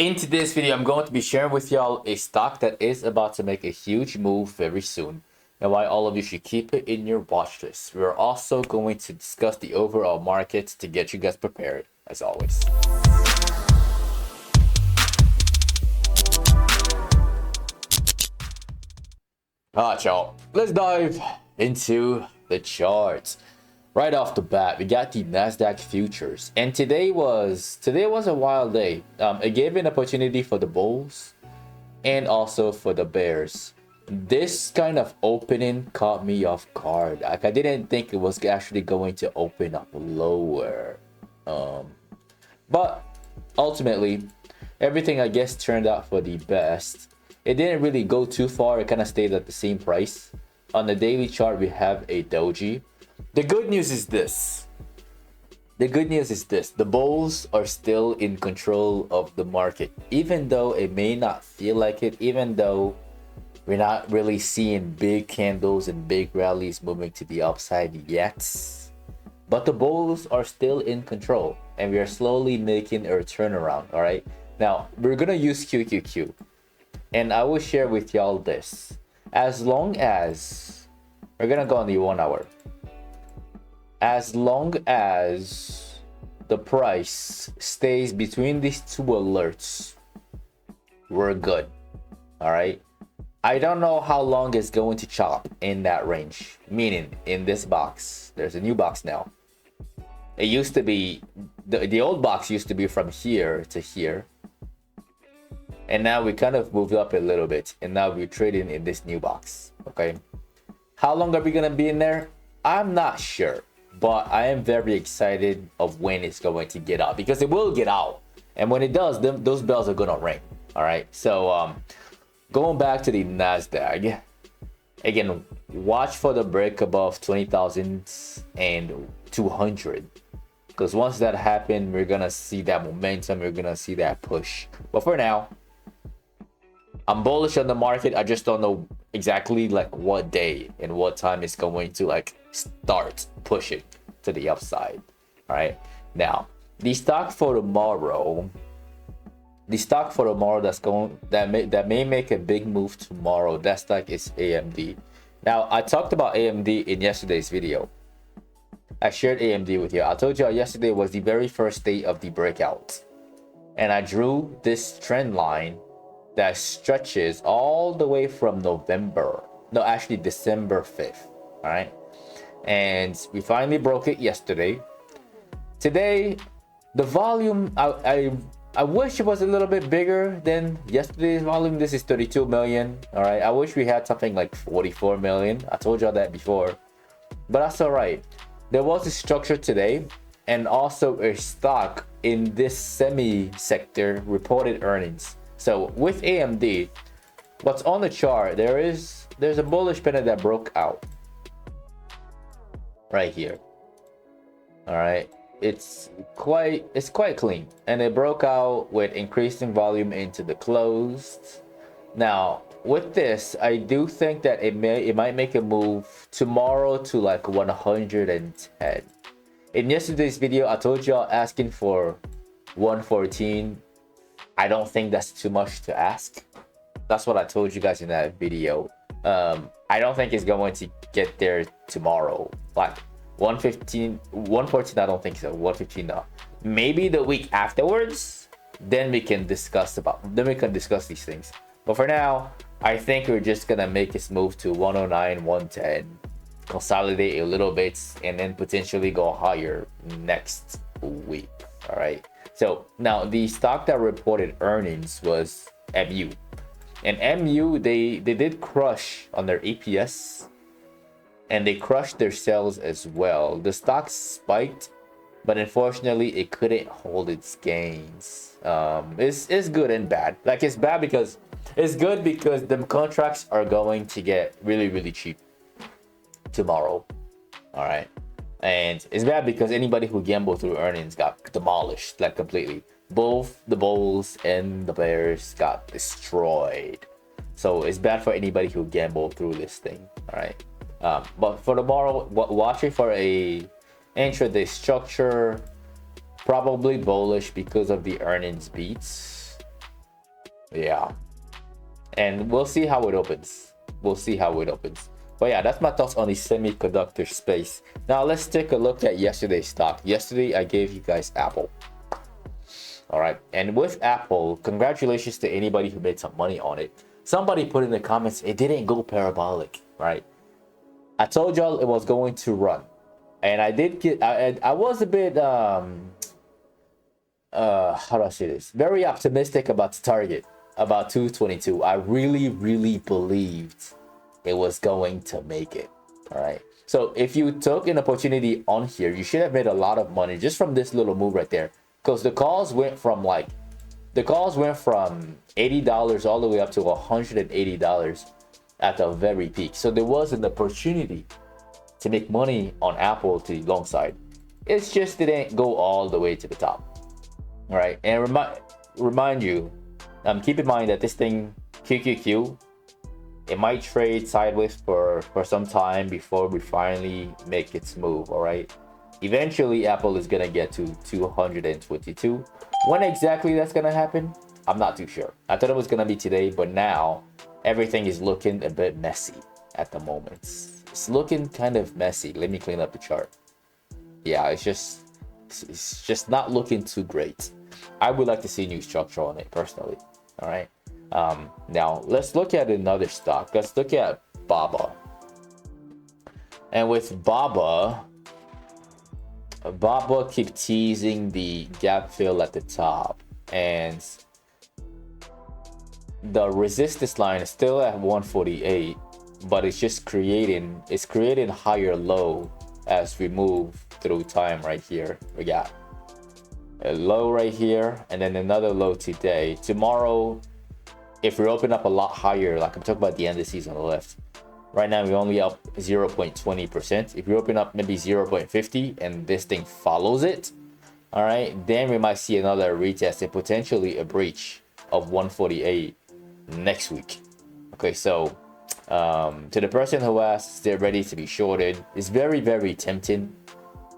In today's video, I'm going to be sharing with y'all a stock that is about to make a huge move very soon and why all of you should keep it in your watch list. We're also going to discuss the overall market to get you guys prepared, as always. Alright, y'all. Let's dive into the charts. Right off the bat, we got the Nasdaq futures, and today was a wild day. It gave an opportunity for the bulls and also for the bears. This kind of opening caught me off guard. Like, I didn't think it was actually going to open up lower, but ultimately everything, I guess, turned out for the best. It didn't really go too far. It kind of stayed at the same price. On the daily chart, we have a doji. The good news is this. The bulls are still in control of the market, even though it may not feel like it, even though we're not really seeing big candles and big rallies moving to the upside yet. But the bulls are still in control, and we are slowly making a turnaround. All right. Now we're gonna use QQQ, and I will share with y'all this. As long as we're gonna go on the 1 hour. As long as the price stays between these two alerts, we're good. All right. I don't know how long it's going to chop in that range, meaning in this box. There's a new box now. It used to be, the old box used to be from here to here. And now we kind of moved up a little bit, and now we're trading in this new box. Okay. How long are we going to be in there? I'm not sure. But I am very excited of when it's going to get out, because it will get out, and when it does, those bells are gonna ring. All right. So going back to the Nasdaq again, watch for the break above 20,200, because once that happens, we're gonna see that momentum, we're gonna see that push. But for now, I'm bullish on the market. I just don't know exactly like what day and what time it's going to like start pushing to the upside. All right. Now, the stock for tomorrow that may make a big move tomorrow, that stock is AMD. Now, I talked about AMD in yesterday's video. I shared AMD with you. I told you yesterday was the very first day of the breakout, and I drew this trend line that stretches all the way from December 5th. All right. And we finally broke it yesterday. Today, the volume, I wish it was a little bit bigger than yesterday's volume. This is 32 million. All right. I wish we had something like 44 million. I told y'all that before, but that's all right. There was a structure today, and also a stock in this semi sector reported earnings. So with AMD, what's on the chart, there's a bullish pennant that broke out right here. All right, it's quite clean, and it broke out with increasing volume into the closed. Now with this, I do think that it might make a move tomorrow to like 110. In yesterday's video, I told y'all asking for 114. I don't think that's too much to ask. That's what I told you guys in that video. I don't think it's going to get there tomorrow. Like 115, 114, I don't think so. 115, no. Maybe the week afterwards, then we can discuss these things. But for now, I think we're just gonna make this move to 109, 110, consolidate a little bit, and then potentially go higher next week. All right. So now the stock that reported earnings was MU, and MU, they did crush on their EPS, and they crushed their sales as well. The stock spiked, but unfortunately it couldn't hold its gains. It's good and bad. Like, it's bad because it's good because the contracts are going to get really, really cheap tomorrow. All right. And it's bad because anybody who gambled through earnings got demolished, like completely. Both the bulls and the bears got destroyed. So it's bad for anybody who gambled through this thing. All right. But for tomorrow, watching for a intraday structure, probably bullish because of the earnings beats. Yeah, and we'll see how it opens. We'll see how it opens. But yeah, that's my thoughts on the semiconductor space. Now let's take a look at yesterday's stock. Yesterday I gave you guys Apple. All right, and with Apple, congratulations to anybody who made some money on it. Somebody put in the comments it didn't go parabolic, right? I told y'all it was going to run, and I did get. I was a bit how do I say this? Very optimistic about the target, about 222. I really believed it was going to make it. All right. So if you took an opportunity on here, you should have made a lot of money just from this little move right there, because the calls went from $80 all the way up to $180 at the very peak. So there was an opportunity to make money on Apple to the long side. It's just didn't go all the way to the top. All right, and remind you, keep in mind that this thing QQQ, it might trade sideways for some time before we finally make its move. All right, eventually Apple is gonna get to 222. When exactly that's gonna happen, I'm not too sure. I thought it was gonna be today, but now everything is looking a bit messy at the moment. It's looking kind of messy. Let me clean up the chart. Yeah, it's just not looking too great. I would like to see new structure on it personally. All right. Now let's look at another stock. Let's look at Baba. And with Baba keep teasing the gap fill at the top, and the resistance line is still at 148, but it's just creating higher low as we move through time. Right here we got a low right here, and then another low today. Tomorrow, if we open up a lot higher, like I'm talking about the end of the season on the left, right now we're only up 0.20%. If we open up maybe 0.50 and this thing follows it, all right, then we might see another retest and potentially a breach of 148 next week. Okay, so to the person who asks they're ready to be shorted, it's very tempting.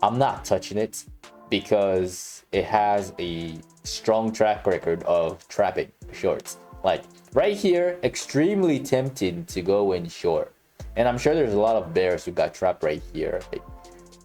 I'm not touching it because it has a strong track record of trapping shorts. Like right here, extremely tempting to go in short, and I'm sure there's a lot of bears who got trapped right here,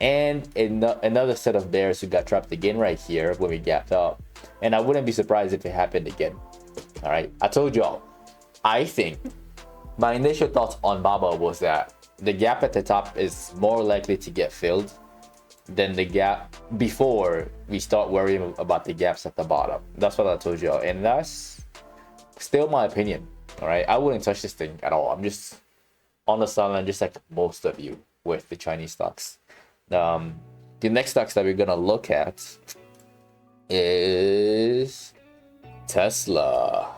and another set of bears who got trapped again right here when we gapped up, and I wouldn't be surprised if it happened again. All right, I told y'all, I think my initial thoughts on Baba was that the gap at the top is more likely to get filled than the gap before we start worrying about the gaps at the bottom. That's what I told y'all, and that's still my opinion. All right, I wouldn't touch this thing at all. I'm just on the sideline, just like most of you with the Chinese stocks. The next stocks that we're gonna look at is Tesla.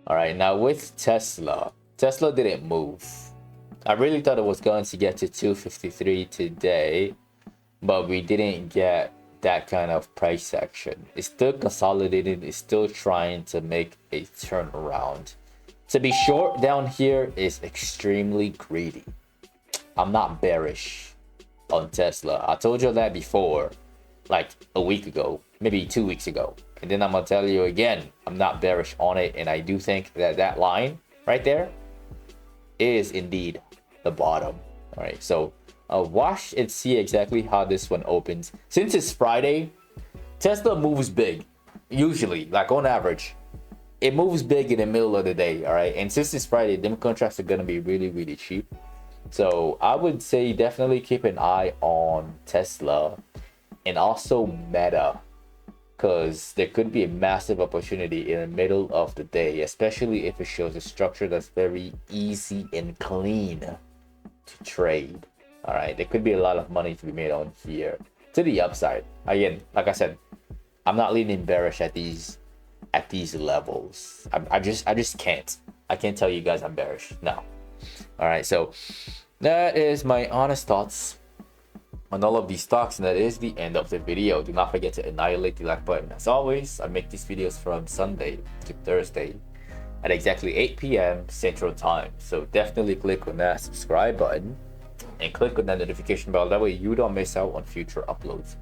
All right, now with Tesla didn't move. I really thought it was going to get to 253 today, but we didn't get that kind of price action. It's still consolidated. It's still trying to make a turnaround. To be short down here is extremely greedy. I'm not bearish on Tesla. I told you that before, like a week ago, maybe 2 weeks ago. And then I'm gonna tell you again, I'm not bearish on it. And I do think that that line right there is indeed the bottom. All right, so watch and see exactly how this one opens. Since it's Friday, Tesla moves big. Usually, like on average, it moves big in the middle of the day. All right, and since it's Friday, them contracts are gonna be really cheap. So I would say definitely keep an eye on Tesla and also Meta, because there could be a massive opportunity in the middle of the day, especially if it shows a structure that's very easy and clean to trade. All right, there could be a lot of money to be made on here to the upside. Again, like I said, I'm not leaning bearish at these levels. I just can't. I can't tell you guys I'm bearish. No. All right, so that is my honest thoughts on all of these stocks, and that is the end of the video. Do not forget to annihilate the like button. As always, I make these videos from Sunday to Thursday at exactly 8 p.m. Central Time. So definitely click on that subscribe button and click on that notification bell. That way you don't miss out on future uploads.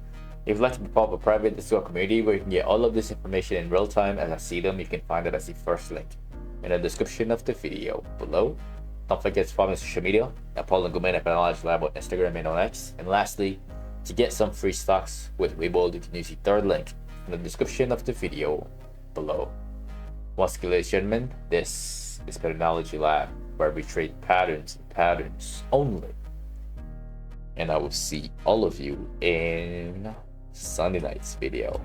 If you'd like to be part of a private Discord community where you can get all of this information in real time as I see them, you can find it as the first link in the description of the video below. Don't forget to follow me on social media at Paul and Guman at Patternology Lab on Instagram and on X. And lastly, to get some free stocks with Webull, you can use the third link in the description of the video below. Once again, ladies and gentlemen, this is Patternology Lab, where we trade patterns and patterns only. And I will see all of you in Sunday night's video.